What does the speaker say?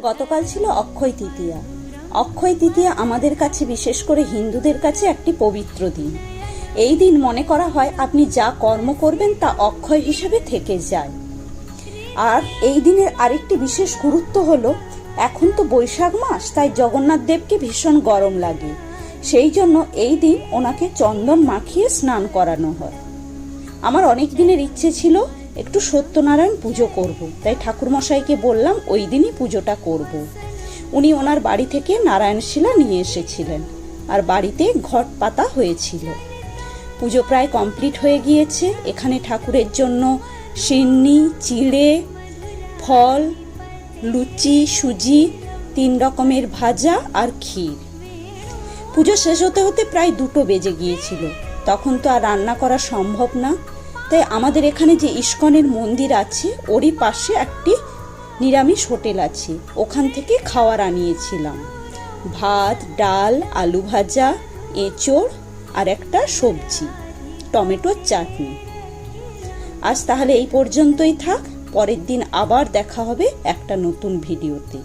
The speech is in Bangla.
গতকাল ছিল অক্ষয় তৃতীয়া। অক্ষয় তৃতীয়া আমাদের কাছে, বিশেষ করে হিন্দুদের কাছে, একটি পবিত্র দিন। এই দিন মনে করা হয় আপনি যা কর্ম করবেন তা অক্ষয় হিসেবে থেকে যায়। আর এই দিনের আরেকটি বিশেষ গুরুত্ব হলো, এখন তো বৈশাখ মাস, তাই জগন্নাথ দেবকে ভীষণ গরম লাগে। সেই জন্য এই দিন ওনাকে চন্দন মাখিয়ে স্নান করানো হয়। আমার অনেক দিনের ইচ্ছে ছিল একটু সত্যনারায়ণ পুজো করব, তাই ঠাকুরমশাইকে বললাম ওই দিনই পুজোটা করব। উনি ওনার বাড়ি থেকে নারায়ণ শিলা নিয়ে এসেছিলেন, আর বাড়িতে ঘট পাতা হয়েছিল। পুজো প্রায় কমপ্লিট হয়ে গিয়েছে। এখানে ঠাকুরের জন্য সিন্নি, চিড়ে, ফল, লুচি, সুজি, 3 রকমের ভাজা আর ক্ষীর। পুজো শেষ হতে হতে প্রায় 2টো বেজে গিয়েছিল। তখন তো আর রান্না করা সম্ভব না, তাই আমাদের এখানে যে ইস্কনের মন্দির আছে ওরই পাশে একটি নিরামিষ হোটেল আছে, ওখান থেকে খাবার আনিয়েছিলাম। ভাত, ডাল, আলু ভাজা, এঁচোড় আর একটা সবজি, টমেটোর চাটনি। আজ তাহলে এই পর্যন্তই থাক। পরের দিন আবার দেখা হবে একটা নতুন ভিডিওতে।